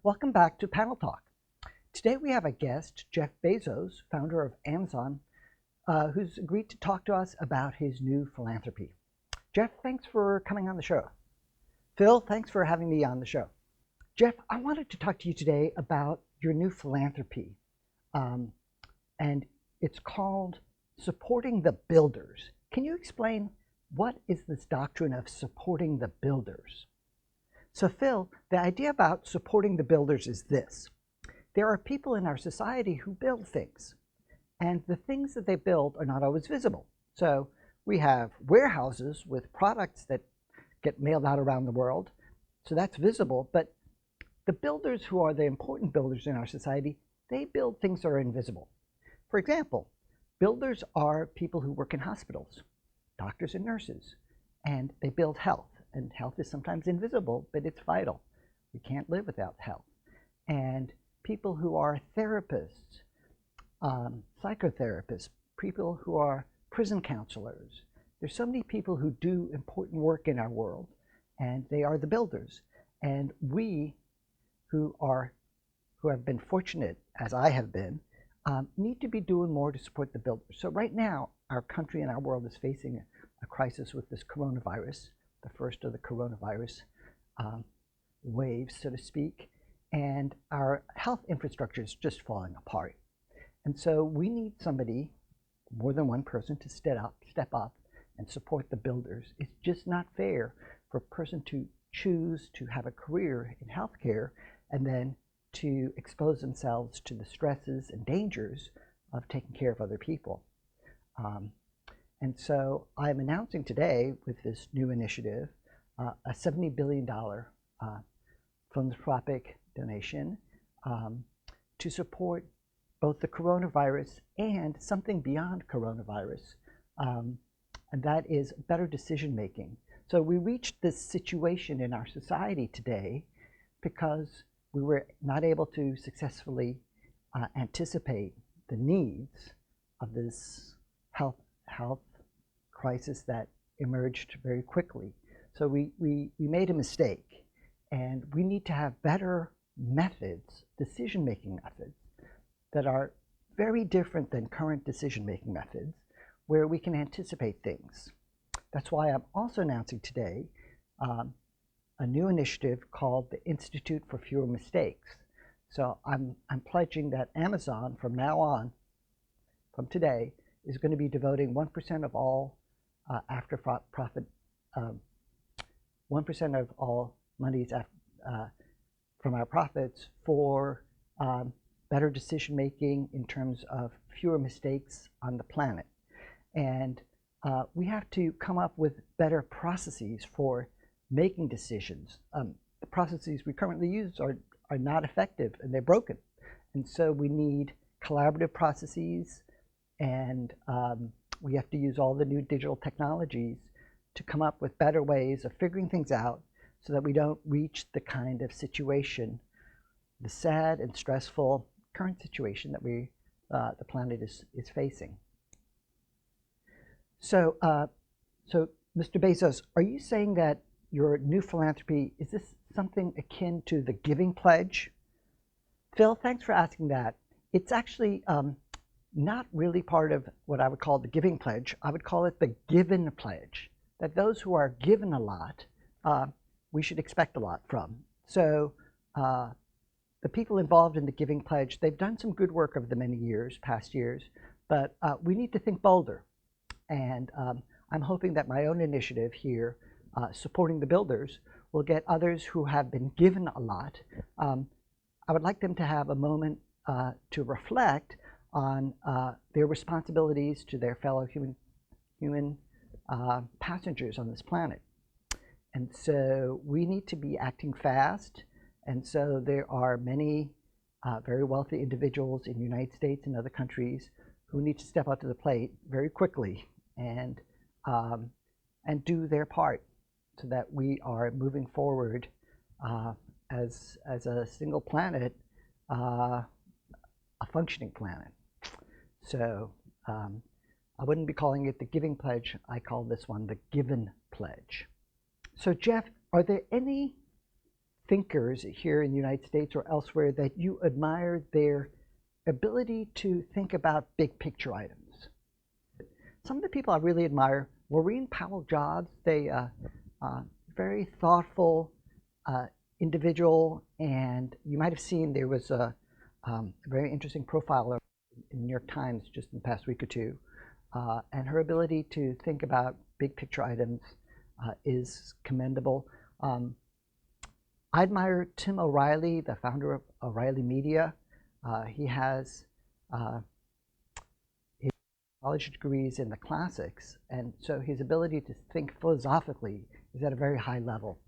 Welcome back to Panel Talk. Today we have a guest, Jeff Bezos, founder of Amazon, who's agreed to talk to us about his new philanthropy. Jeff, thanks for coming on the show. Phil, thanks for having me on the show. Jeff, I wanted to talk to you today about your new philanthropy, and it's called Supporting the Builders. Can you explain what is this doctrine of supporting the builders? So Phil, the idea about supporting the builders is this. There are people in our society who build things, and the things that they build are not always visible. So we have warehouses with products that get mailed out around the world, so that's visible, but the builders who are the important builders in our society, they build things that are invisible. For example, builders are people who work in hospitals, doctors and nurses, and they build health. And health is sometimes invisible, but it's vital. We can't live without health. And people who are therapists, psychotherapists, people who are prison counselors. There's so many people who do important work in our world, and they are the builders. And we who have been fortunate, as I have been, need to be doing more to support the builders. So right now, our country and our world is facing a crisis with this coronavirus, the first of the coronavirus waves, so to speak, and our health infrastructure is just falling apart. And so we need somebody, more than one person, to step up and support the builders. It's just not fair for a person to choose to have a career in healthcare and then to expose themselves to the stresses and dangers of taking care of other people. And so I'm announcing today with this new initiative a $70 billion philanthropic donation to support both the coronavirus and something beyond coronavirus, and that is better decision making. So we reached this situation in our society today because we were not able to successfully anticipate the needs of this health crisis that emerged very quickly. So we made a mistake, and we need to have better methods, decision-making methods, that are very different than current decision-making methods, where we can anticipate things. That's why I'm also announcing today a new initiative called the Institute for Fewer Mistakes. So I'm pledging that Amazon, from now on, from today, is going to be devoting 1% of all after-profit, 1% of all monies from our profits for better decision-making in terms of fewer mistakes on the planet. And we have to come up with better processes for making decisions. The processes we currently use are not effective, and they're broken. And so we need collaborative processes, and we have to use all the new digital technologies to come up with better ways of figuring things out so that we don't reach the kind of situation, the sad and stressful current situation that the planet is facing. So, Mr. Bezos, are you saying that your new philanthropy, is this something akin to the Giving Pledge? Phil, thanks for asking that. It's actually not really part of what I would call the Giving Pledge. I would call it the Given Pledge, that those who are given a lot, we should expect a lot from. So the people involved in the Giving Pledge, they've done some good work over the many years, past years, but we need to think bolder. And I'm hoping that my own initiative here, supporting the builders, will get others who have been given a lot. I would like them to have a moment to reflect on their responsibilities to their fellow human passengers on this planet. And so we need to be acting fast. And so there are many very wealthy individuals in the United States and other countries who need to step up to the plate very quickly and do their part so that we are moving forward as a single planet, a functioning planet. So I wouldn't be calling it the Giving Pledge. I call this one the Given Pledge. So Jeff, are there any thinkers here in the United States or elsewhere that you admire their ability to think about big picture items? Some of the people I really admire, Laurene Powell Jobs, they very thoughtful individual, and you might have seen there was a very interesting profile in the New York Times just in the past week or two, and her ability to think about big picture items is commendable. I admire Tim O'Reilly, the founder of O'Reilly Media. He has his college degrees in the classics, and so his ability to think philosophically is at a very high level.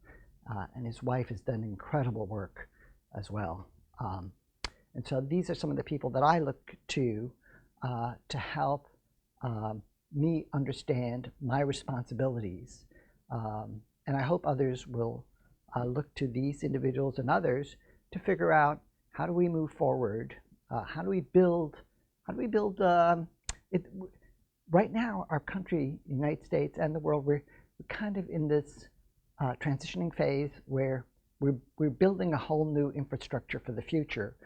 And his wife has done incredible work as well. And so these are some of the people that I look to help me understand my responsibilities. And I hope others will look to these individuals and others to figure out how do we move forward, how do we build it. Right now, our country, the United States and the world, we're kind of in this transitioning phase where we're building a whole new infrastructure for the future.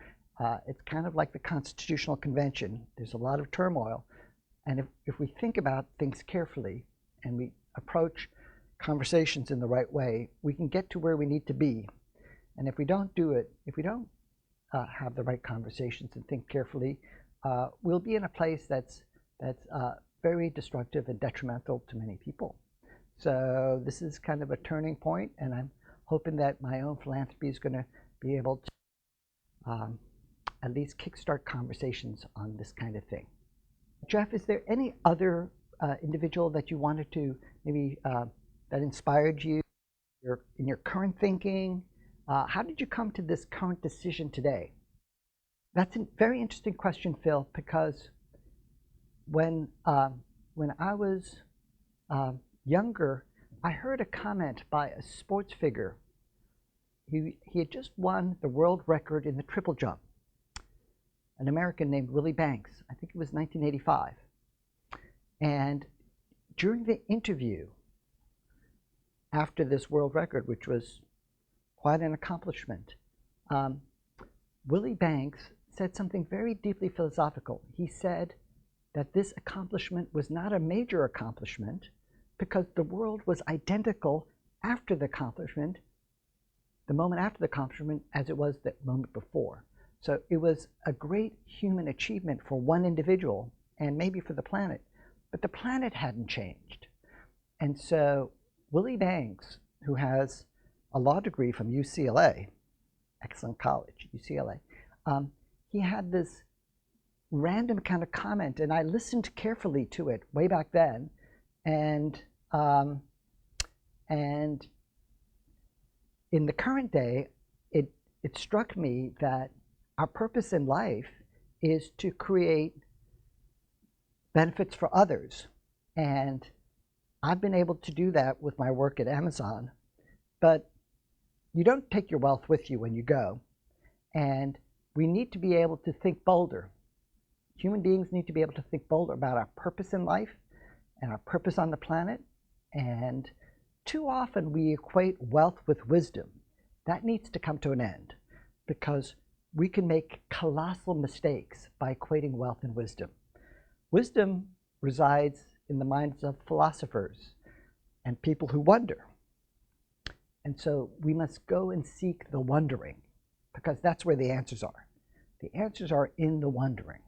It's kind of like the Constitutional Convention. There's a lot of turmoil. And if we think about things carefully and we approach conversations in the right way, we can get to where we need to be. And if we don't do it, if we don't have the right conversations and think carefully, we'll be in a place that's very destructive and detrimental to many people. So this is kind of a turning point, and I'm hoping that my own philanthropy is going to be able to at least kickstart conversations on this kind of thing. Jeff, is there any other individual that you wanted to maybe that inspired you in your current thinking? How did you come to this current decision today? That's a very interesting question, Phil, because when I was younger, I heard a comment by a sports figure. He had just won the world record in the triple jump, an American named Willie Banks. I think it was 1985. And during the interview after this world record, which was quite an accomplishment, Willie Banks said something very deeply philosophical. He said that this accomplishment was not a major accomplishment because the world was identical after the accomplishment, the moment after the accomplishment, as it was the moment before. So it was a great human achievement for one individual and maybe for the planet, but the planet hadn't changed. And so Willie Banks, who has a law degree from UCLA, excellent college, UCLA, he had this random kind of comment, and I listened carefully to it way back then, and in the current day, it struck me that our purpose in life is to create benefits for others. And I've been able to do that with my work at Amazon. But you don't take your wealth with you when you go. And we need to be able to think bolder. Human beings need to be able to think bolder about our purpose in life and our purpose on the planet. And too often we equate wealth with wisdom. That needs to come to an end, because we can make colossal mistakes by equating wealth and wisdom. Wisdom resides in the minds of philosophers and people who wonder. And so we must go and seek the wondering, because that's where the answers are. The answers are in the wondering.